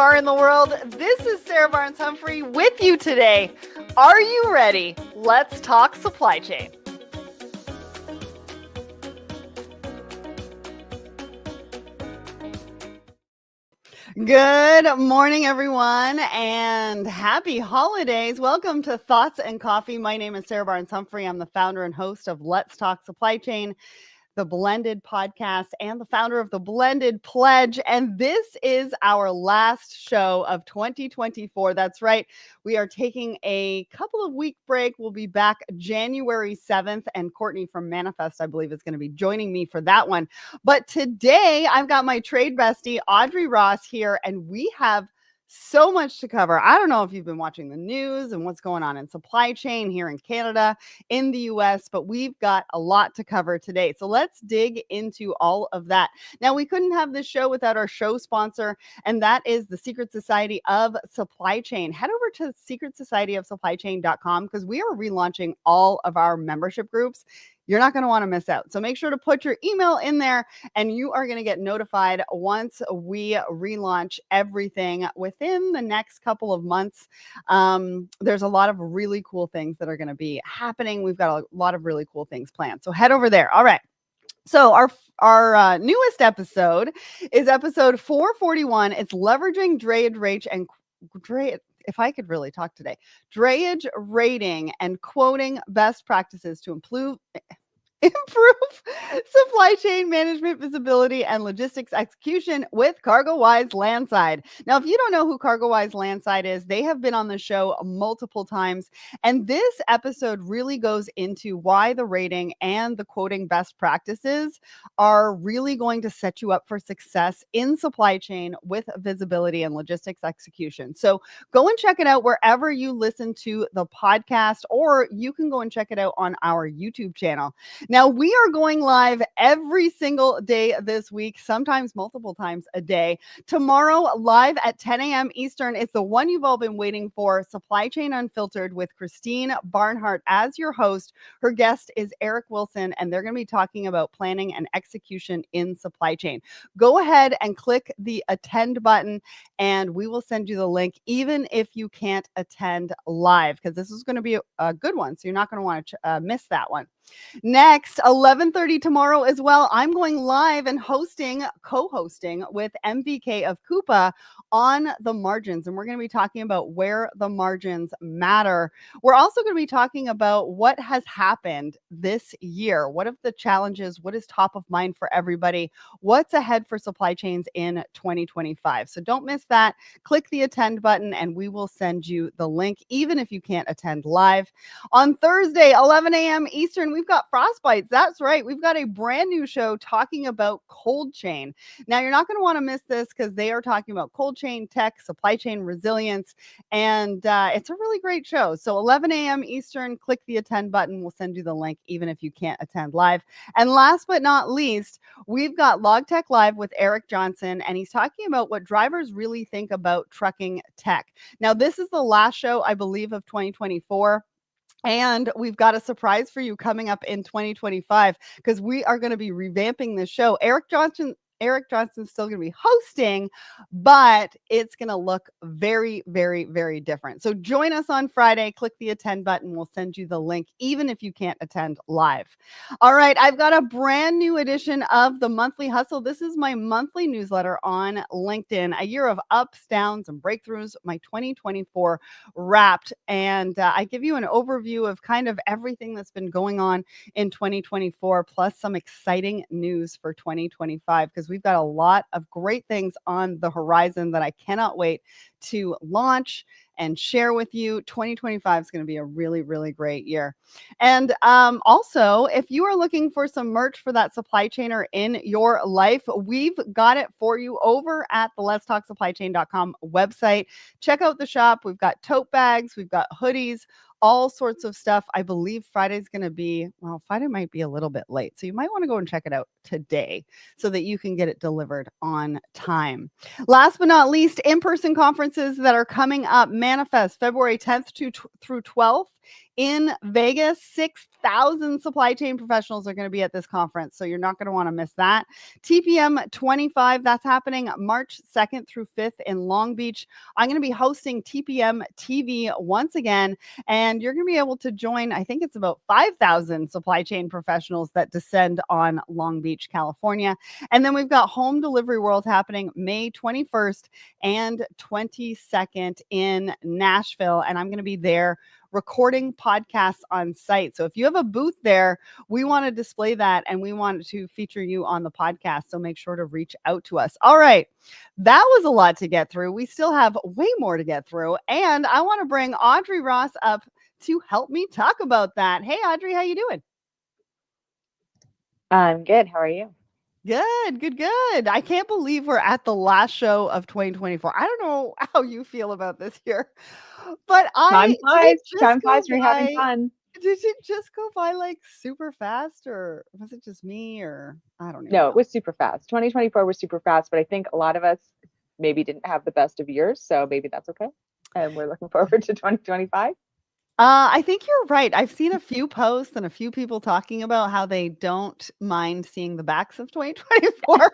are in the world. This is Sarah Barnes-Humphrey with you today. Are you ready? Let's talk supply chain. Good morning, everyone, and happy holidays. Welcome to Thoughts and Coffee. My name is Sarah Barnes-Humphrey. I'm the founder and host of Let's Talk Supply Chain, the Blended podcast, and the founder of the Blended Pledge. And this is our last show of 2024. That's right. We are taking a couple of week break. We'll be back January 7th, and Courtney from Manifest, I believe, is going to be joining me for that one. But today I've got my trade bestie, Audrey Ross, here, and we have so much to cover. I don't know if you've been watching the news and what's going on in supply chain here in Canada, in the US, but we've got a lot to cover today. So let's dig into all of that. Now, we couldn't have this show without our show sponsor, and that is the Secret Society of Supply Chain. Head over to secretsocietyofsupplychain.com because we are relaunching all of our membership groups. You're not going to want to miss out. So make sure to put your email in there and you are going to get notified once we relaunch everything within the next couple of months. There's a lot of really cool things that are going to be happening. We've got a lot of really cool things planned. So head over there. All right. So our newest episode is episode 441. It's leveraging if I could really talk today, drayage rating and quoting best practices to improve supply chain management, visibility, and logistics execution with CargoWise Landside. Now, if you don't know who CargoWise Landside is, they have been on the show multiple times. And this episode really goes into why the rating and the quoting best practices are really going to set you up for success in supply chain with visibility and logistics execution. So go and check it out wherever you listen to the podcast, or you can go and check it out on our YouTube channel. Now, we are going live every single day this week, sometimes multiple times a day. Tomorrow, live at 10 a.m. Eastern, is the one you've all been waiting for, Supply Chain Unfiltered with Christine Barnhart as your host. Her guest is Eric Wilson, and they're going to be talking about planning and execution in supply chain. Go ahead and click the attend button, and we will send you the link, even if you can't attend live, because this is going to be a good one, so you're not going to want to miss that one. Next, 11:30 tomorrow as well, I'm going live and co-hosting with MVK of Coupa on the margins. And we're going to be talking about where the margins matter. We're also going to be talking about what has happened this year. What are the challenges? What is top of mind for everybody? What's ahead for supply chains in 2025? So don't miss that. Click the attend button and we will send you the link, even if you can't attend live. On Thursday, 11 a.m. Eastern, we've got Frostbites. That's right. We've got a brand new show talking about cold chain. Now, you're not going to want to miss this because they are talking about cold chain tech, supply chain resilience, and it's a really great show. So 11 a.m. Eastern, click the attend button. We'll send you the link, even if you can't attend live. And last but not least, we've got LogTech Live with Eric Johnson, and he's talking about what drivers really think about trucking tech. Now, this is the last show, I believe, of 2024. And we've got a surprise for you coming up in 2025 because we are going to be revamping this show. Eric Johnson's still going to be hosting, but it's going to look very, very, very different. So join us on Friday. Click the attend button. We'll send you the link, even if you can't attend live. All right. I've got a brand new edition of the Monthly Hustle. This is my monthly newsletter on LinkedIn, a year of ups, downs, and breakthroughs, my 2024 wrapped. And I give you an overview of kind of everything that's been going on in 2024, plus some exciting news for 2025, because we've got a lot of great things on the horizon that I cannot wait to launch and share with you. 2025 is going to be a really, really great year. And also, if you are looking for some merch for that supply chainer in your life, we've got it for you over at the letstalksupplychain.com website. Check out the shop. We've got tote bags, we've got hoodies, all sorts of stuff. I believe Friday might be a little bit late. So you might want to go and check it out today so that you can get it delivered on time. Last but not least, in-person conferences that are coming up. Manifest February 10th through 12th in Vegas. 6,000 supply chain professionals are going to be at this conference, so you're not going to want to miss that. TPM 25, that's happening March 2nd through 5th in Long Beach. I'm going to be hosting TPM TV once again, and you're going to be able to join, I think it's about 5,000 supply chain professionals that descend on Long Beach, California. And then we've got Home Delivery World happening May 21st and 22nd in Nashville. And I'm going to be there recording podcasts on site. So if you have a booth there, we want to display that and we want to feature you on the podcast. So make sure to reach out to us. All right. That was a lot to get through. We still have way more to get through. And I want to bring Audrey Ross up to help me talk about that. Hey, Audrey, how you doing? I'm good. How are you? Good. I can't believe we're at the last show of 2024. I don't know how you feel about this year, but Time flies. We're having fun. Did it just go by like super fast, or was it just me, or I don't even No, know. it was super fast. 2024 was super fast, but I think a lot of us maybe didn't have the best of years, so maybe that's okay. And we're looking forward to 2025. I think you're right. I've seen a few posts and a few people talking about how they don't mind seeing the backs of 2024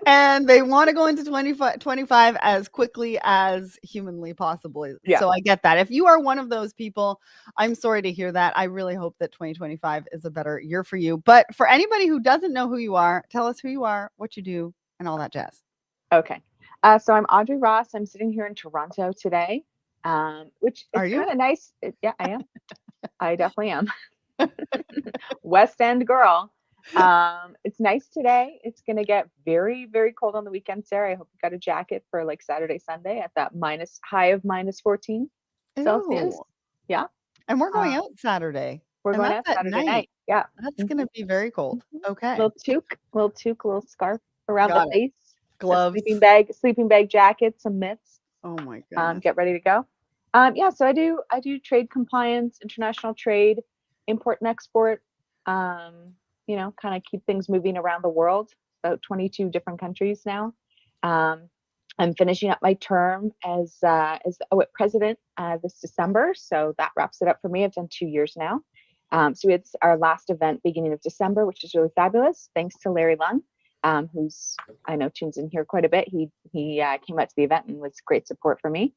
and they want to go into 2025 as quickly as humanly possible. Yeah. So I get that. If you are one of those people, I'm sorry to hear that. I really hope that 2025 is a better year for you. But for anybody who doesn't know who you are, tell us who you are, what you do, and all that jazz. Okay. So I'm Audrey Ross. I'm sitting here in Toronto today, which is kind of nice. Yeah, I am. I definitely am. West End girl. It's nice today. It's going to get very, very cold on the weekend, Sarah. I hope you got a jacket for like Saturday, Sunday at that high of -14 Celsius. Yeah. And we're going out Saturday. We're going out Saturday night. Yeah. That's going to be very cold. Okay. Little toque, little scarf around the face. Gloves. Sleeping bag jacket, some mitts. Oh my goodness. Get ready to go. Yeah, so I do trade compliance, international trade, import and export, kind of keep things moving around the world, about 22 different countries now. I'm finishing up my term as the OIT president this December, so that wraps it up for me. I've done 2 years now. So we had our last event beginning of December, which is really fabulous. Thanks to Larry Lung, who's I know tunes in here quite a bit. He came out to the event and was great support for me.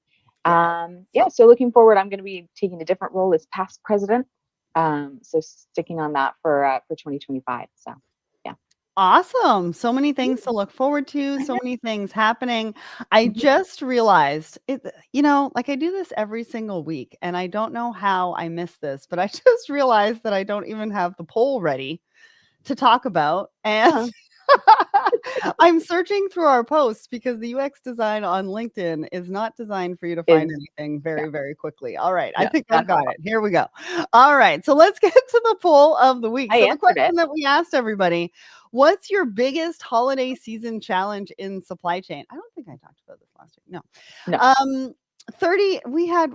So looking forward, I'm going to be taking a different role as past president. So sticking on that for 2025. So yeah. Awesome. So many things to look forward to, so many things happening. I just realized it, like I do this every single week and I don't know how I missed this, but I just realized that I don't even have the poll ready to talk about. And I'm searching through our posts because the UX design on LinkedIn is not designed for you to find anything very, very quickly. All right. I think I've got it. Here we go. All right. So let's get to the poll of the week. So the question that we asked everybody, what's your biggest holiday season challenge in supply chain? I don't think I talked about this last week. No. 30 we had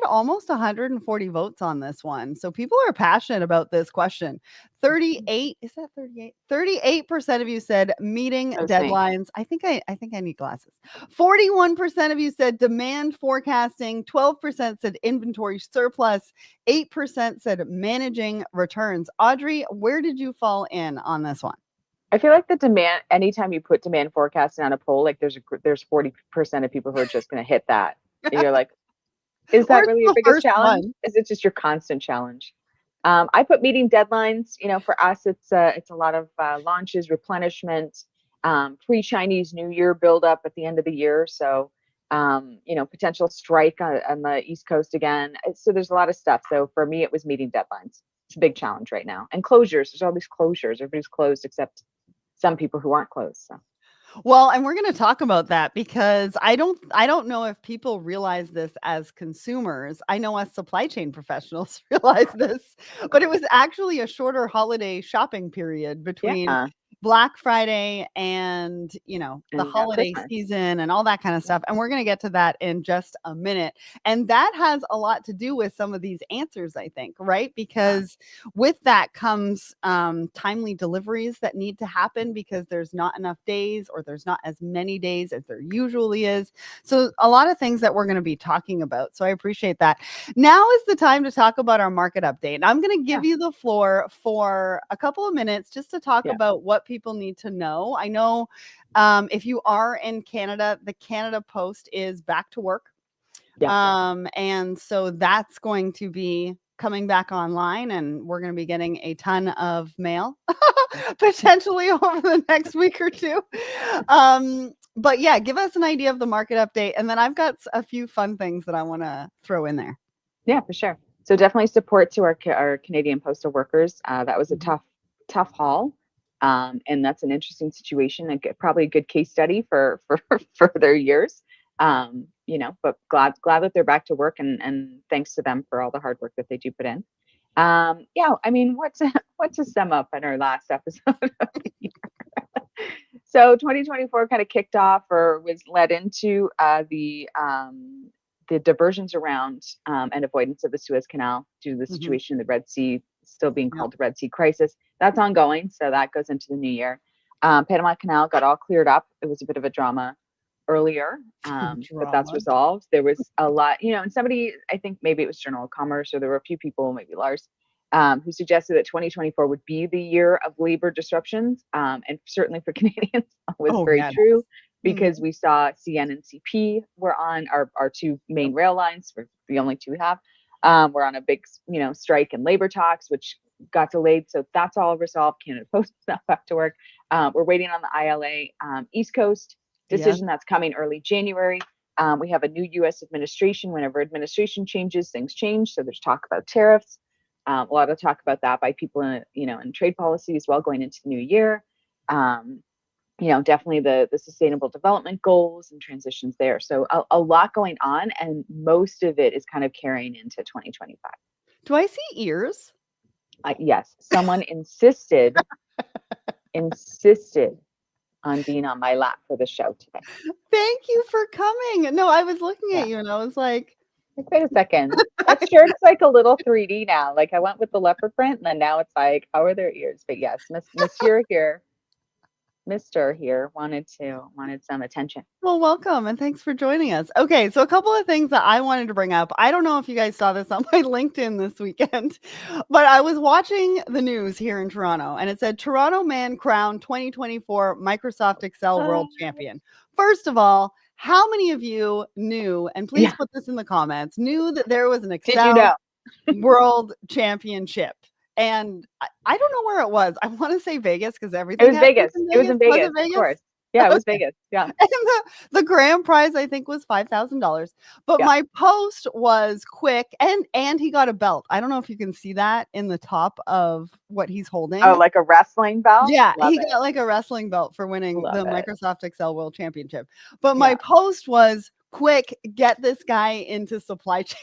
almost 140 votes on this one, so people are passionate about this question. 38 is that 38% of you said meeting deadlines. I think I need glasses. 41% of you said demand forecasting. 12% said inventory surplus. 8% said managing returns. Audrey, where did you fall in on this one? I feel like the demand, anytime you put demand forecasting on a poll, like there's 40% of people who are just going to hit that. And you're like, is that really your biggest challenge? Is it just your constant challenge? I put meeting deadlines. For us, it's a lot of launches, replenishment, pre-Chinese New Year buildup at the end of the year. So, potential strike on the East Coast again. So there's a lot of stuff. So for me, it was meeting deadlines. It's a big challenge right now. And closures. There's all these closures. Everybody's closed except some people who aren't closed. So. Well, and we're going to talk about that because I don't know if people realize this as consumers. I know us supply chain professionals realize this, but it was actually a shorter holiday shopping period between Black Friday and, the And holiday Christmas. season and all that kind of stuff. And we're going to get to that in just a minute. And that has a lot to do with some of these answers, I think, right? Because with that comes timely deliveries that need to happen because there's not enough days or there's not as many days as there usually is. So a lot of things that we're going to be talking about. So I appreciate that. Now is the time to talk about our market update. And I'm going to give you the floor for a couple of minutes just to talk about what people need to know. I know if you are in Canada, the Canada Post is back to work. And so that's going to be coming back online, and we're going to be getting a ton of mail potentially over the next week or two. But yeah, give us an idea of the market update. And then I've got a few fun things that I want to throw in there. Yeah, for sure. So definitely support to our Canadian postal workers. That was a tough haul. And that's an interesting situation, probably a good case study for further years. But glad that they're back to work, and thanks to them for all the hard work that they do put in. What to sum up in our last episode of the year? So 2024 kind of kicked off or was led into the diversions around and avoidance of the Suez Canal due to the situation in the Red Sea, still being called the Red Sea crisis. That's ongoing, so that goes into the new year. Panama Canal got all cleared up. It was a bit of a drama earlier, but that's resolved. There was a lot, and somebody, I think maybe it was Journal of Commerce, or there were a few people, maybe Lars, who suggested that 2024 would be the year of labor disruptions, and certainly for Canadians was very true. Because we saw CN and CP were on our two main rail lines. We're the only two we have. We're on a big, strike and labor talks, which got delayed. So that's all resolved. Canada Post is now back to work. We're waiting on the ILA East Coast decision that's coming early January. We have a new U.S. administration. Whenever administration changes, things change. So there's talk about tariffs. A lot of talk about that by people in trade policy as well going into the new year. Definitely the sustainable development goals and transitions there. So a lot going on, and most of it is kind of carrying into 2025. Do I see ears? Yes. Someone insisted on being on my lap for the show today. Thank you for coming. No, I was looking at you and I was like, wait a second. That shirt's like a little 3D now. Like I went with the leopard print, and then now it's like, how are their ears? But yes, Monsieur here. Mr. here wanted some attention. Well, welcome and thanks for joining us. Okay, so a couple of things that I wanted to bring up. I don't know if you guys saw this on my LinkedIn this weekend, but I was watching the news here in Toronto, and it said Toronto man crowned 2024 Microsoft Excel World Champion. First of all, how many of you knew, and please put this in the comments, knew that there was an Excel World Championship? And I don't know where it was. I want to say Vegas because everything. It was Vegas. It was in Vegas, of course. Yeah, it was Vegas. Yeah. And the grand prize, I think, was $5,000. But my post was quick, and he got a belt. I don't know if you can see that in the top of what he's holding. Oh, like a wrestling belt? Yeah, got like a wrestling belt for winning the Microsoft Excel World Championship. But my post was quick, get this guy into supply chain.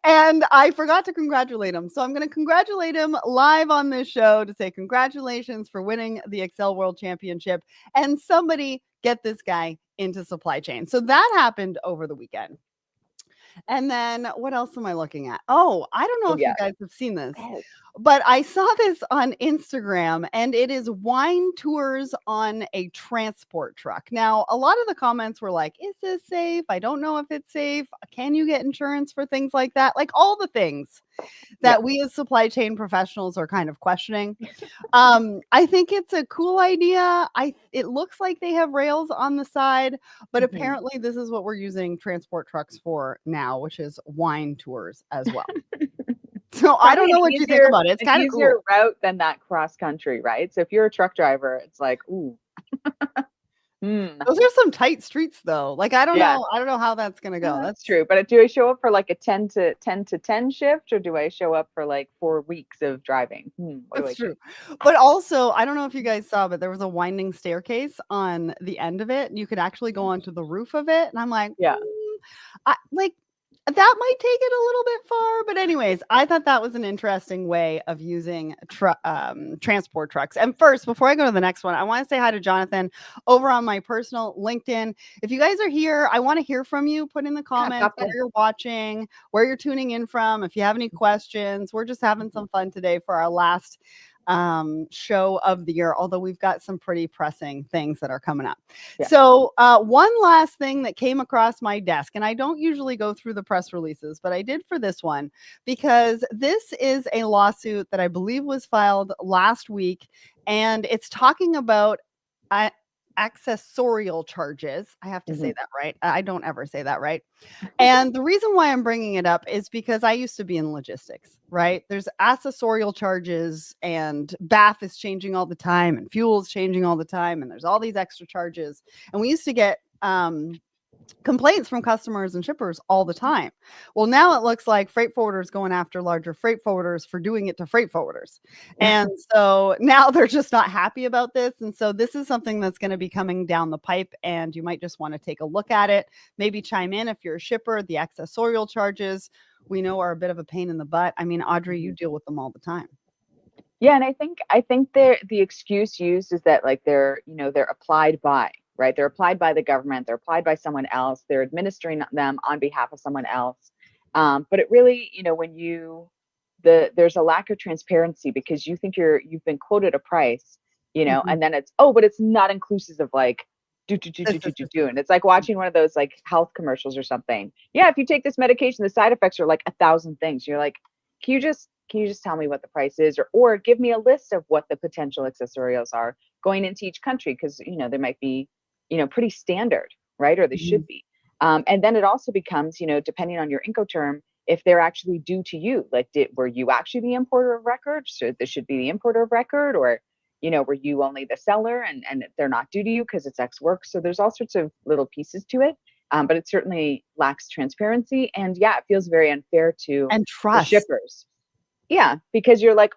And I forgot to congratulate him. So I'm going to congratulate him live on this show to say congratulations for winning the Excel World Championship. And somebody get this guy into supply chain. So that happened over the weekend. And then what else am I looking at? Oh, I don't know if you guys have seen this, but I saw this on Instagram, and it is wine tours on a transport truck. Now, a lot of the comments were like, is this safe? I don't know if it's safe. Can you get insurance for things like that? Like all the things that we as supply chain professionals are kind of questioning. I think it's a cool idea. It looks like they have rails on the side, but apparently this is what we're using transport trucks for now, which is wine tours as well. So I don't know what you think about it. It's kind of cool. Easier route than that cross country, right? So if you're a truck driver, it's like, ooh. Those are some tight streets though. Like I don't know how that's gonna go. That's true. But do I show up for like a 10 to 10 shift, or do I show up for like 4 weeks of driving? That's true. But also, I don't know if you guys saw, but there was a winding staircase on the end of it. You could actually go onto the roof of it. And I'm like, that might take it a little bit far, but anyways, I thought that was an interesting way of using transport trucks. And first, before I go to the next one, I want to say hi to Jonathan over on my personal LinkedIn. If you guys are here, I want to hear from you. Put in the comments where you're watching, where you're tuning in from. If you have any questions, we're just having some fun today for our last show of the year, although we've got some pretty pressing things that are coming up. Yeah. So one last thing that came across my desk, and I don't usually go through the press releases, but I did for this one because this is a lawsuit that I believe was filed last week, and it's talking about accessorial charges. I have to say that right. I don't ever say that right. And the reason why I'm bringing it up is because I used to be in logistics, right? There's accessorial charges, and BAF is changing all the time, and fuel is changing all the time, and there's all these extra charges. And we used to get complaints from customers and shippers all the time. Well, now it looks like freight forwarders going after larger freight forwarders for doing it to freight forwarders. And so now they're just not happy about this. And so this is something that's going to be coming down the pipe, and you might just want to take a look at it. Maybe chime in if you're a shipper. The accessorial charges we know are a bit of a pain in the butt. I mean, Audrey, you deal with them all the time. Yeah, and I think the excuse used is that like they're applied by, right? They're applied by the government, they're applied by someone else, they're administering them on behalf of someone else. But it really, when there's a lack of transparency because you think you've been quoted a price, and then it's, but it's not inclusive of like do. And it's like watching one of those like health commercials or something. Yeah, if you take this medication, the side effects are like 1,000 things. You're like, can you just tell me what the price is, or give me a list of what the potential accessorials are going into each country? Because there might be pretty standard, right? Or they should be. And then it also becomes, depending on your Incoterm, if they're actually due to you, like were you actually the importer of record? So this should be the importer of record, or were you only the seller and they're not due to you because it's X work? So there's all sorts of little pieces to it. But it certainly lacks transparency, and yeah, it feels very unfair to and trust the shippers. Yeah, because you're like,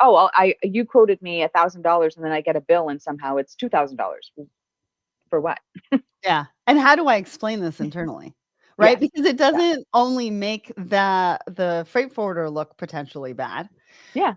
you quoted me $1,000, and then I get a bill, and somehow it's $2,000. For what? Yeah. And how do I explain this internally? Right? Yes. Because it doesn't only make the freight forwarder look potentially bad. Yeah.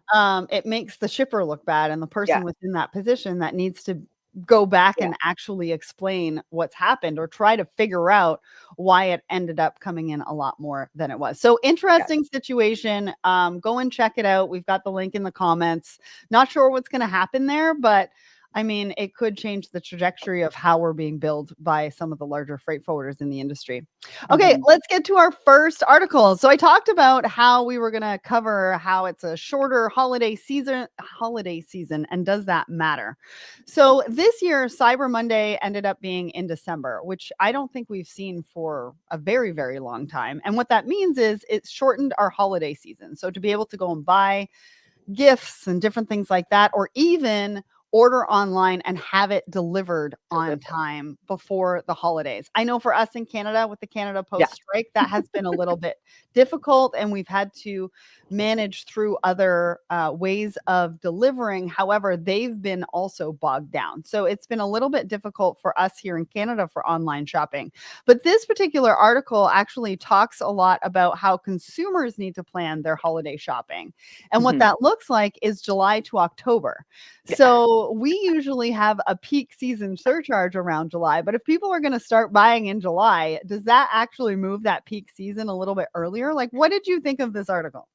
It makes the shipper look bad, and the person within that position that needs to go back and actually explain what's happened or try to figure out why it ended up coming in a lot more than it was. So interesting situation. Go and check it out. We've got the link in the comments. Not sure what's going to happen there, but I mean, it could change the trajectory of how we're being billed by some of the larger freight forwarders in the industry. Okay, let's get to our first article. So I talked about how we were going to cover how it's a shorter holiday season, and does that matter? So this year, Cyber Monday ended up being in December, which I don't think we've seen for a very, very long time. And what that means is it's shortened our holiday season. So to be able to go and buy gifts and different things like that, or even order online and have it delivered on time before the holidays. I know for us in Canada with the Canada Post strike, that has been a little bit difficult, and we've had to manage through other ways of delivering. However, they've been also bogged down. So it's been a little bit difficult for us here in Canada for online shopping. But this particular article actually talks a lot about how consumers need to plan their holiday shopping. And what that looks like is July to October. So we usually have a peak season surcharge around July, but if people are going to start buying in July, does that actually move that peak season a little bit earlier? Like, what did you think of this article?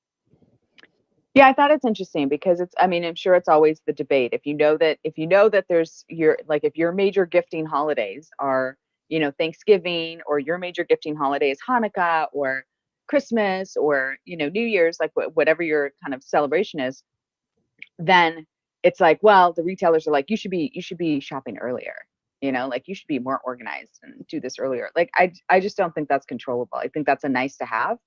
Yeah, I thought it's interesting because I'm sure it's always the debate. If you know that there's if your major gifting holidays are, Thanksgiving, or your major gifting holiday is Hanukkah or Christmas or, New Year's, like whatever your kind of celebration is, then it's like, well, the retailers are like, you should be shopping earlier, like you should be more organized and do this earlier. Like, I just don't think that's controllable. I think that's a nice to have,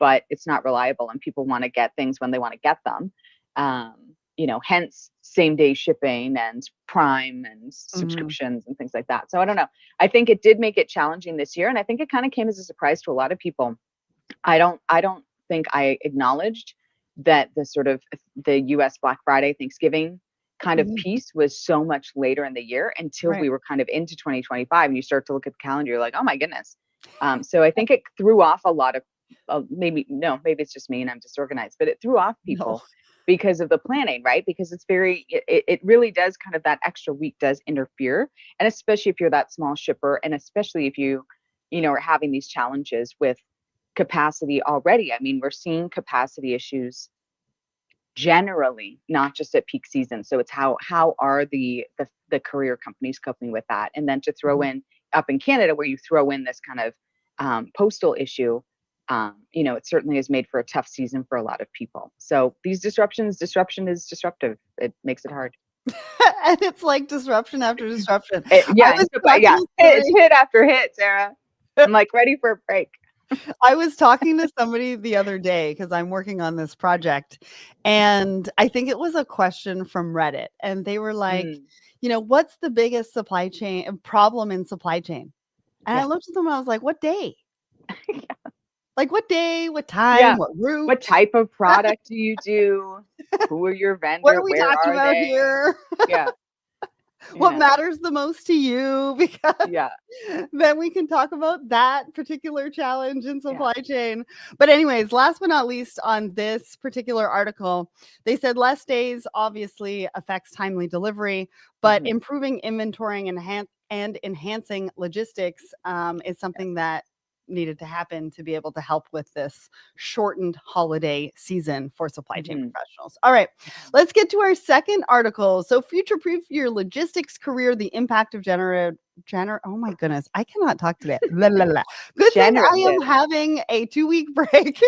but it's not reliable, and people want to get things when they want to get them. Hence same day shipping and Prime and subscriptions and things like that. So I don't know. I think it did make it challenging this year, and I think it kind of came as a surprise to a lot of people. I don't think I acknowledged that the US Black Friday, Thanksgiving kind of piece was so much later in the year until we were kind of into 2025, and you start to look at the calendar, you're like, oh my goodness. So I think it threw off a lot of maybe it's just me and I'm disorganized, but it threw off No. people because of the planning, right? Because it really does kind of, that extra week does interfere. And especially if you're that small shipper, and especially if are having these challenges with capacity already. I mean, we're seeing capacity issues generally, not just at peak season. So it's how are the courier companies coping with that? And then to throw in up in Canada, where you throw in this kind of postal issue, it certainly has made for a tough season for a lot of people. So these disruption is disruptive. It makes it hard. And it's like disruption after disruption. I Yeah, was talking to it's somebody, hit after hit, Sarah. I'm like ready for a break. I was talking to somebody the other day because I'm working on this project, and I think it was a question from Reddit, and they were like, Mm, what's the biggest supply chain problem in supply chain? And I yeah. looked at them and I was like, what day? Like what day, what time, Yeah. what What route? type of product do you do? Who are your What vendor? are we Where talking are about they? here? Yeah. What Yeah. matters the most to you? Because Yeah. then we can talk about that particular challenge in Yeah. supply chain. But anyways, last but not least on this particular article, they said less days obviously affects timely delivery, but Mhm. improving inventorying and enhancing logistics is something that needed to happen to be able to help with this shortened holiday season for supply chain Mhm. professionals. All right, let's get to our second article. So future proof your logistics career, the impact of oh my goodness, I cannot talk today. La, la, la. Good thing I am Generative. having a 2-week break.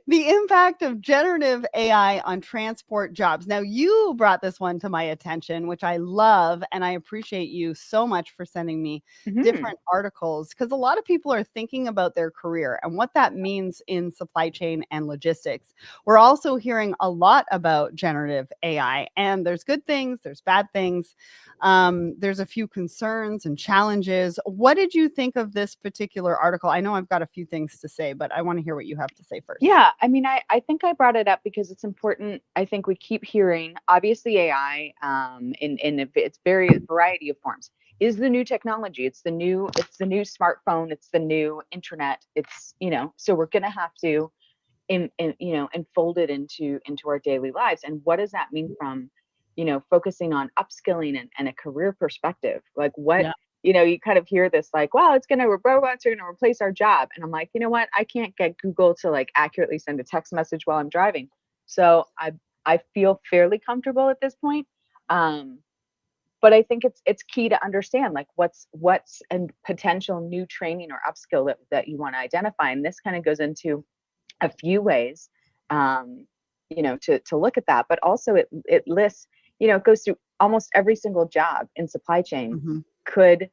The impact of generative AI on transport jobs. Now, you brought this one to my attention, which I love, and I appreciate you so much for sending me Mhm. different articles because a lot of people are thinking about their career and what that means in supply chain and logistics. We're also hearing a lot about generative AI, and there's good things, there's bad things. There's a few concerns and challenges. What did you think of this particular article? I know I've got a few things to say, but I want to hear what you have to say first. Yeah, I mean, I think I brought it up because it's important. I think we keep hearing, obviously, AI, in its variety of forms, is the new technology. It's the new smartphone. It's the new internet. So we're gonna have to enfold it into our daily lives. And what does that mean from, focusing on upskilling and a career perspective? Like what, Yeah. you kind of hear this like, wow, robots are gonna replace our job. And I'm like, you know what? I can't get Google to like accurately send a text message while I'm driving. So I feel fairly comfortable at this point. Um, but I think it's key to understand like what's a potential new training or upskill that you want to identify. And this kind of goes into a few ways, to look at that. But also it lists, it goes through almost every single job in supply chain Mhm. could,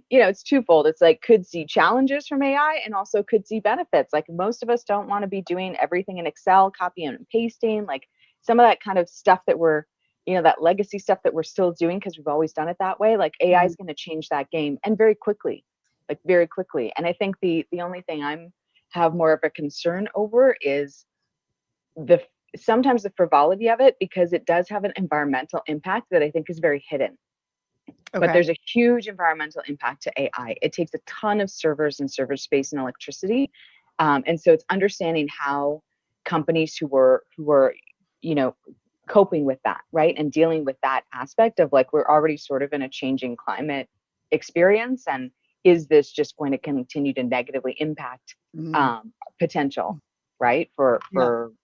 it's twofold. It's like could see challenges from AI and also could see benefits. Like most of us don't want to be doing everything in Excel, copying and pasting, like some of that kind of stuff that we're, that legacy stuff that we're still doing because we've always done it that way. Like AI Mhm. is going to change that game and very quickly, like very quickly. And I think the only thing I'm have more of a concern over is the sometimes the frivolity of it because it does have an environmental impact that I think is very hidden. But Okay. there's a huge environmental impact to AI. It takes a ton of servers and server space and electricity, and so it's understanding how companies who are you know coping with that, right, and dealing with that aspect of like we're already sort of in a changing climate experience, and is this just going to continue to negatively impact Mm. potential, right, for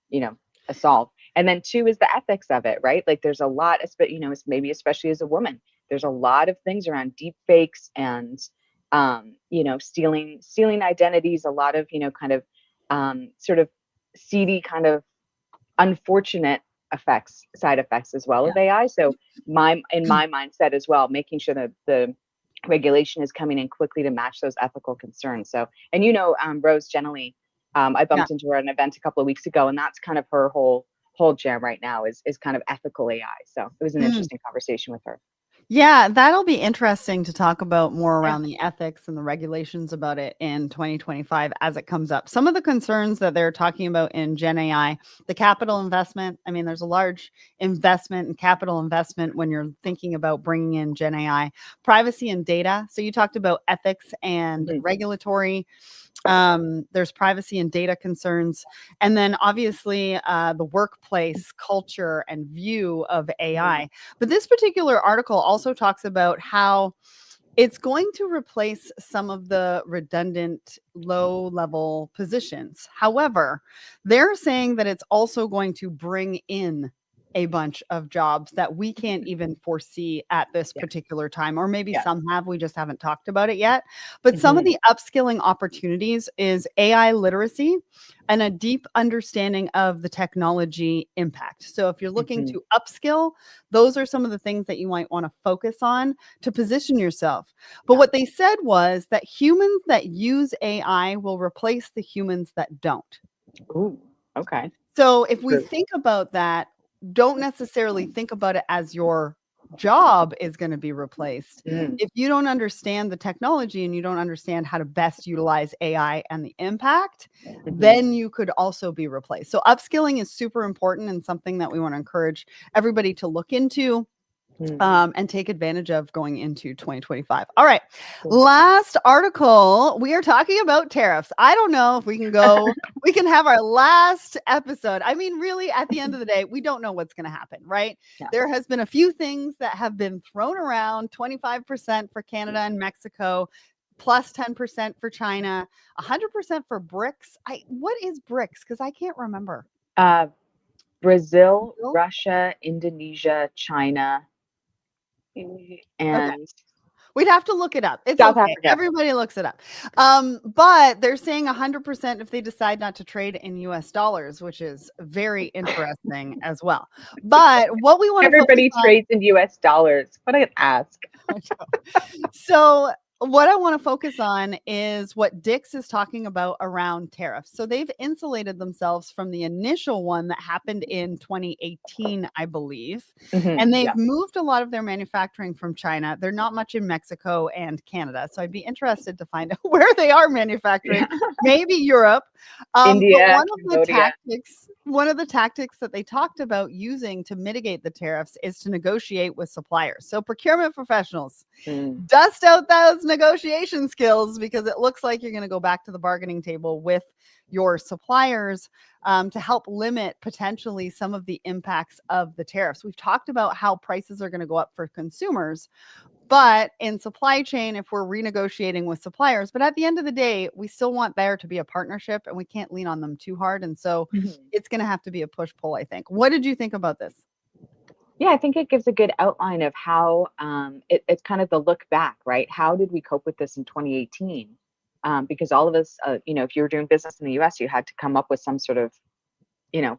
Yeah. a solve. And then two is the ethics of it, right? Like there's a lot, it's maybe especially as a woman, there's a lot of things around deep fakes and stealing identities, a lot of kind of sort of seedy kind of unfortunate side effects as well Yeah. of AI. So my mindset as well, making sure that the regulation is coming in quickly to match those ethical concerns. So, and Rose Gently, I Yeah. bumped into her at an event a couple of weeks ago, and that's kind of her whole jam right now is kind of ethical AI. So it was an Mm. interesting conversation with her. Yeah, that'll be interesting to talk about more around the ethics and the regulations about it in 2025 as it comes up. Some of the concerns that they're talking about in Gen AI, the capital investment. I mean, there's a large investment and capital investment when you're thinking about bringing in Gen AI, privacy and data. So you talked about ethics and Mhm. regulatory. There's privacy and data concerns, and then obviously the workplace culture and view of AI. But this particular article also talks about how it's going to replace some of the redundant low level positions. However, they're saying that it's also going to bring in a bunch of jobs that we can't even foresee at this Yeah. particular time, or maybe Yeah. some have, we just haven't talked about it yet. But some of Mhm. the upskilling opportunities is AI literacy and a deep understanding of the technology impact. So if you're looking Mhm. to upskill, those are some of the things that you might want to focus on to position yourself. But Yeah. what they said was that humans that use AI will replace the humans that don't. Ooh. Okay. So if we True. think about that, don't necessarily think about it as your job is going to be replaced. Mm. If you don't understand the technology and you don't understand how to best utilize AI and the impact, Mhm. then you could also be replaced. So upskilling is super important and something that we want to encourage everybody to look into Mm. and take advantage of going into 2025. All right. Cool. Last article. We are talking about tariffs. I don't know if we can go, we can have our last episode. I mean, really, at the end of the day, we don't know what's going to happen, right? Yeah. There has been a few things that have been thrown around 25% for Canada and Mexico, plus 10% for China, 100% for BRICS. What is BRICS? Because I can't remember. Uh, Brazil, Brazil? Russia, Indonesia, China, Okay. and We'd have to look it up. It's South okay. Africa. Everybody looks it up. But they're saying 100% if they decide not to trade in US dollars, which is very interesting as well. But what we want to focus Everybody on. trades in US dollars. What I ask. So, what I want to focus on is what Dix is talking about around tariffs. So, they've insulated themselves from the initial one that happened in 2018, I believe. And they've Yeah. moved a lot of their manufacturing from China. They're not much in Mexico and Canada. So, I'd be interested to find out where they are manufacturing, maybe Europe. But India, Cambodia. one of the tactics that they talked about using to mitigate the tariffs is to negotiate with suppliers. So, procurement professionals, Mm. dust out those negotiation skills because it looks like you're going to go back to the bargaining table with your suppliers to help limit potentially some of the impacts of the tariffs. We've talked about how prices are going to go up for consumers, but in supply chain, if we're renegotiating with suppliers, but at the end of the day, we still want there to be a partnership and we can't lean on them too hard. And so Mhm. it's going to have to be a push pull, I think. What did you think about this? Yeah, I think it gives a good outline of how it's kind of the look back, right? How did we cope with this in 2018? Because all of us, if you were doing business in the US, you had to come up with some sort of,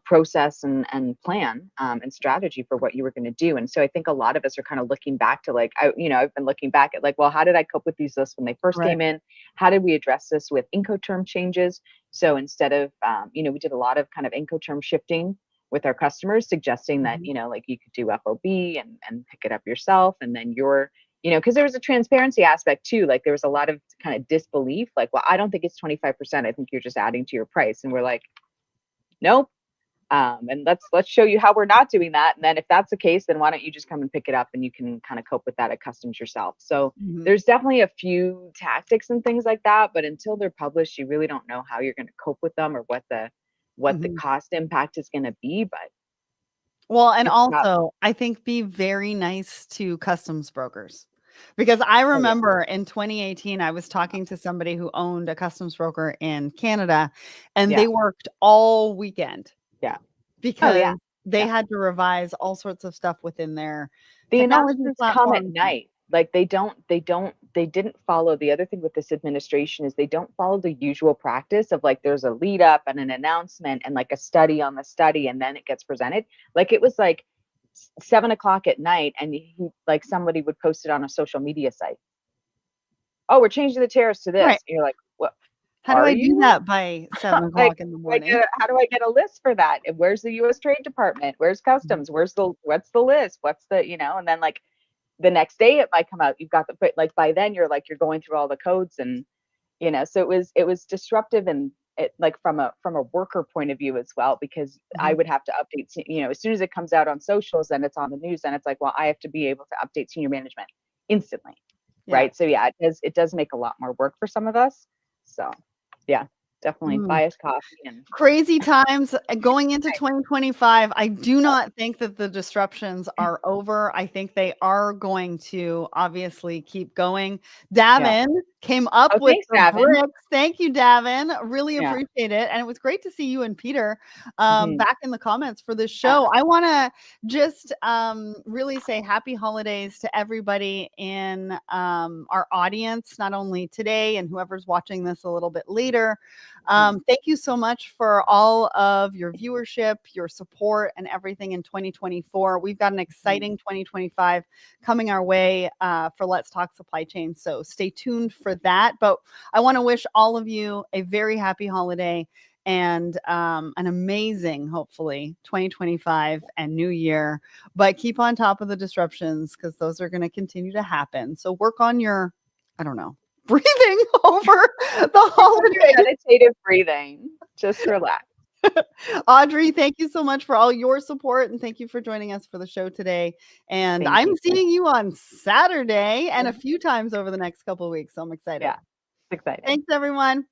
process and plan and strategy for what you were going to do. And so I think a lot of us are kind of looking back to like, I've been looking back at like, well, how did I cope with these lists when they first Right. came in? How did we address this with Incoterm changes? So instead of, we did a lot of kind of Incoterm shifting with our customers, suggesting that, Mhm. like you could do FOB and pick it up yourself. And then because there was a transparency aspect too. Like there was a lot of kind of disbelief, like, well, I don't think it's 25%. I think you're just adding to your price. And we're like, nope. And let's show you how we're not doing that. And then if that's the case, then why don't you just come and pick it up and you can kind of cope with that at customs yourself. So Mhm. there's definitely a few tactics and things like that, but until they're published, you really don't know how you're going to cope with them or what the Mhm. cost impact is going to be. But Well, and it's tough. also, I think be very nice to customs brokers. Because I Oh yeah. remember in 2018, I was talking to somebody who owned a customs broker in Canada, and Yeah. they worked all weekend Yeah. Oh yeah. because they Yeah. had to revise all sorts of stuff within their The technology announcements come at platforms. night. Like they didn't follow. The other thing with this administration is they don't follow the usual practice of like there's a lead up and an announcement and like a study on the study and then it gets presented. Like it was like 7 o'clock at night and like somebody would post it on a social media site. Oh, we're changing the tariffs to Right. this. And you're like, what How do are I do you? that by 7 Like, o'clock in the morning? how do I get a list for that? And where's the US Trade Department? Where's Mhm. customs? What's the list? What's the, and then like the next day it might come out. You've got but like by then you're going through all the codes, and so it was disruptive, and it, like from a worker point of view as well, because I would have to update, as soon as it comes out on socials and it's on the news, and it's like, well, I have to be able to update senior management instantly. Yeah. Right. So yeah, it does make a lot more work for some of us. So yeah, definitely buy us coffee. And crazy times going into 2025. I do not think that the disruptions are over. I think they are going to obviously keep going. Davin came up with the bricks. Thank you, Davin. Really appreciate it. And it was great to see you and Peter back in the comments for this show. I want to just really say happy holidays to everybody in our audience, not only today and whoever's watching this a little bit later. Thank you so much for all of your viewership, your support, and everything in 2024. We've got an exciting 2025 coming our way for Let's Talk Supply Chain. So stay tuned for that. But I want to wish all of you a very happy holiday and an amazing, hopefully, 2025 and new year. But keep on top of the disruptions, because those are going to continue to happen. So work on your, I don't know, breathing over the holiday. Meditative breathing. Just relax. Audrey, thank you so much for all your support, and thank you for joining us for the show today. And I'm seeing you on Saturday and a few times over the next couple of weeks, so I'm excited. Yeah, excited. Thanks, everyone.